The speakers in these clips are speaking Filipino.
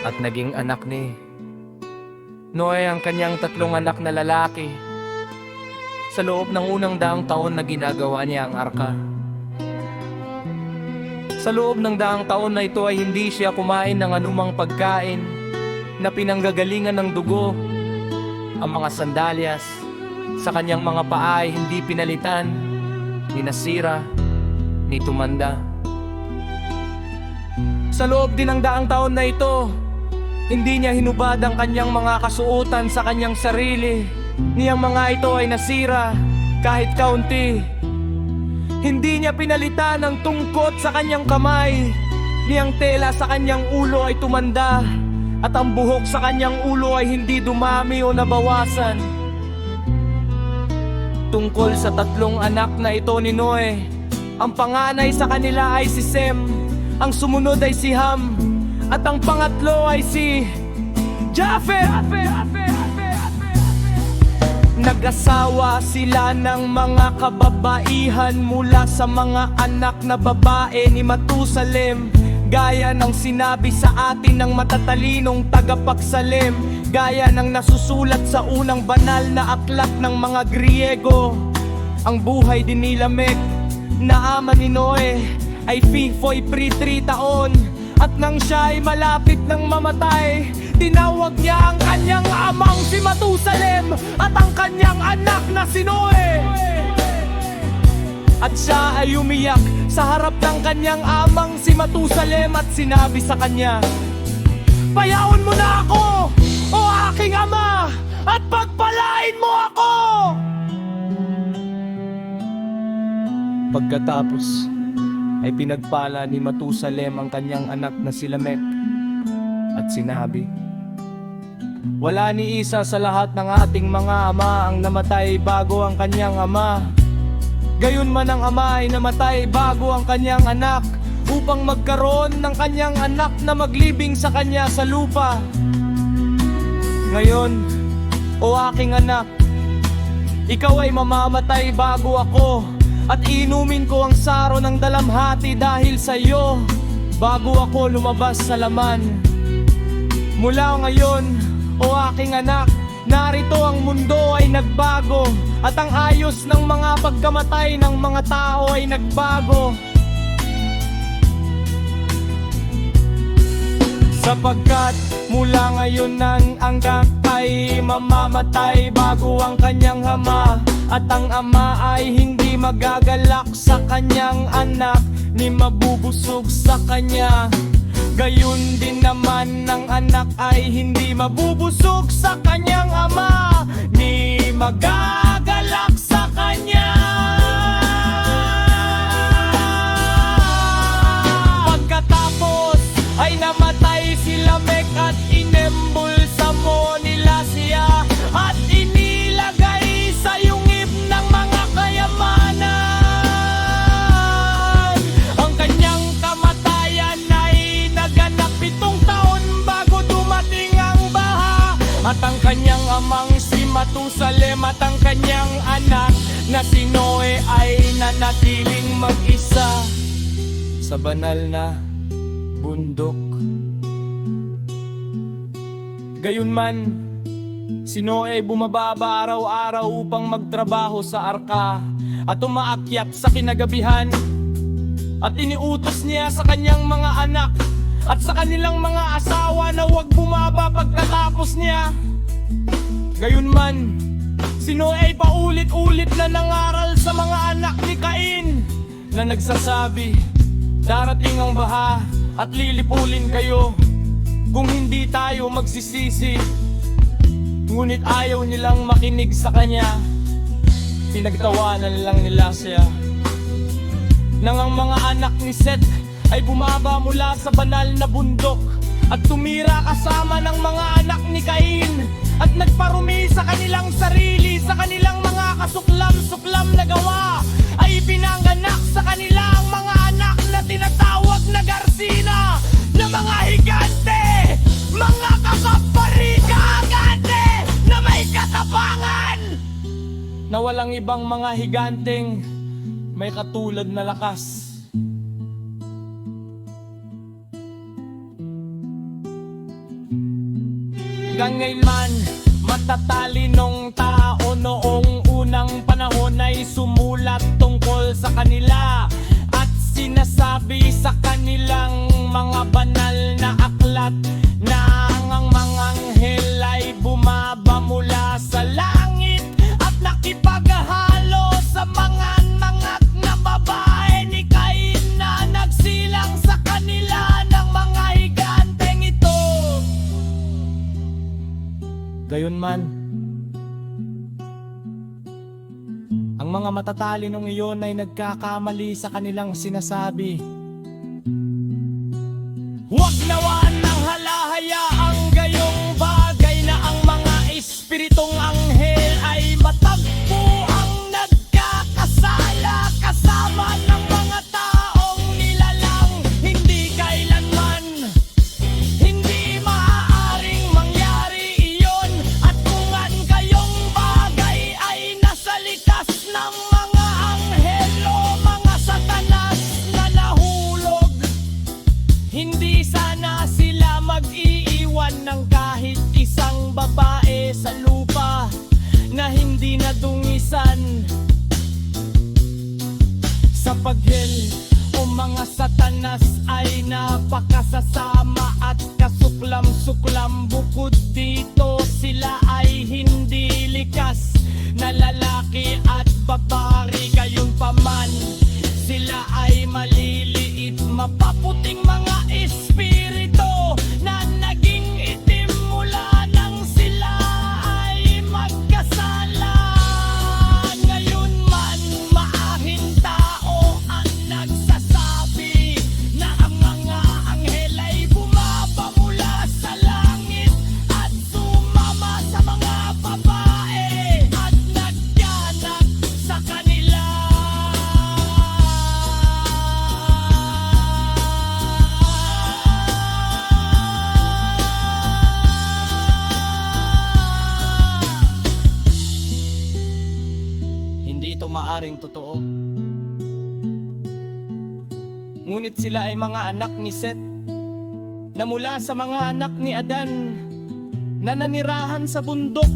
at naging anak ni Noe ang kanyang tatlong anak na lalaki. Sa loob ng unang daang taon na ginagawa niya ang arka. Sa loob ng daang taon na ito ay hindi siya kumain ng anumang pagkain na pinanggagalingan ng dugo. Ang mga sandalyas sa kanyang mga paa ay hindi pinalitan, ni nasira, ni tumanda. Sa loob din ng daang taon na ito, hindi niya hinubad ang kanyang mga kasuotan sa kanyang sarili. Niyang mga ito ay nasira kahit kaunti. Hindi niya pinalitan ang tungkot sa kanyang kamay. Niyang tela sa kanyang ulo ay tumanda, at ang buhok sa kanyang ulo ay hindi dumami o nabawasan. Tungkol sa tatlong anak na ito ni Noe, ang panganay sa kanila ay si Sem, ang sumunod ay si Ham, at ang pangatlo ay si Japhet. Nag-asawa sila ng mga kababaihan mula sa mga anak na babae ni Matusalem, gaya ng sinabi sa atin ng matatalinong tagapagsalem, gaya ng nasusulat sa unang banal na aklat ng mga Griego. Ang buhay din ni Lamech na ama ni Noe ay 3 taon, at nang siya ay malapit ng mamatay, tinawag niya ang kanyang amang si Matusalem at ang kanyang anak na si Noe. At siya ay umiyak sa harap ng kanyang amang si Matusalem at sinabi sa kanya, "Payaon mo na ako, o aking ama, at pagpalain mo ako!" Pagkatapos ay pinagpala ni Matusalem ang kanyang anak na si Lamech at sinabi, "Wala ni isa sa lahat ng ating mga ama ang namatay bago ang kanyang ama. Gayon man ang ama ay namatay bago ang kanyang anak, upang magkaroon ng kanyang anak na maglibing sa kanya sa lupa. Ngayon, o aking anak, ikaw ay mamamatay bago ako, at inumin ko ang saro ng dalamhati dahil sa iyo, bago ako lumabas sa laman. Mula ngayon, o aking anak, narito ang mundo ay nagbago, at ang ayos ng mga pagkamatay ng mga tao ay nagbago. Sapagkat mula ngayon ang anak ay mamamatay bago ang kanyang ama, at ang ama ay hindi magagalak sa kanyang anak, ni mabubusog sa kanya. Gayon din naman ng anak ay hindi mabubusog sa kanyang ama, ni magagalak sa kanya. Pagkatapos ay namatay si Lamech at inembulsa mo nila siya, at inilagay sa yungib ng mga kayamanan. Ang kanyang kamatayan ay naganap 7 taon bago dumating ang baha, at ang kanyang amang si Matusalem at ang kanyang anak na si Noe ay nanatiling mag-isa sa banal na bundok. Gayunman, si Noe ay bumababa araw-araw upang magtrabaho sa arka, at umaakyat sa kinagabihan, at iniutos niya sa kanyang mga anak at sa kanilang mga asawa na huwag bumaba pagkatapos niya. Gayunman, si Noe ay paulit-ulit na nangaral sa mga anak ni Cain na nagsasabi, "Darating ang baha at lilipulin kayo kung hindi tayo magsisisi." Ngunit ayaw nilang makinig sa kanya. Pinagtawanan lang nila siya. Nang ang mga anak ni Seth ay bumaba mula sa banal na bundok at tumira kasama ng mga anak ni Cain, at nagparumi sa kanilang sarili sa kanilang mga kasuklam-suklam na gawa, ay pinanganak sa kanila ang mga anak na tinatawag na Garsina, na mga higante, mga kakapari-kakante na may katapangan, na walang ibang mga higanteng may katulad na lakas. Hanggang ngayon man, matatalinong tao noong unang panahon ay sumulat tungkol sa kanila at sinasabi sa kanilang mga banal na aklat na ang mga anghel ay bumaba mula sa langit at nakipaghalo sa mga nangat na babae ni Cain na nagsilang sa kanila ng mga higanteng ito. Gayunman, ang mga matatalinong iyon ay nagkakamali sa kanilang sinasabi. Huwag nawa nang halahayaang gayong bagay na ang mga espiritong anghel ay matagpo ang nagkakasala kasama ng mga taong nilalang. Hindi kailanman, hindi maaaring mangyari iyon. At kung an kayong bagay ay nasa likas ng mga anghel o mga satanas na nahulog, hindi sana sila mag-iiwan ng kahit isang babae sa lupa na hindi nadungisan sa paghel o mga satanas ay napakasasama at kasuklam-suklam. Bukod dito, sila ay hindi likas na lalaki at babae. Gayunpaman, sila ay maliliit, mapaputing mga espiritu na naging itim mula nang sila ay magkasala. Ngayon man, maahing tao ang nagsasabi na ang mga anghel ay bumaba mula sa langit at sumama sa mga babae at nagtiyanak sa kanila. Hindi ito maaring totoo. Ngunit sila ay mga anak ni Seth na mula sa mga anak ni Adan na nanirahan sa bundok,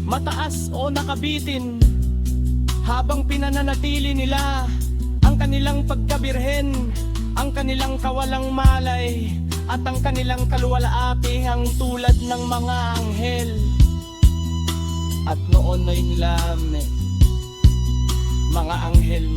mataas o nakabitin, habang pinananatili nila ang kanilang pagkabirhen, ang kanilang kawalang malay at ang kanilang kaluwalhatiang tulad ng mga anghel. At noon ay nila mga anghel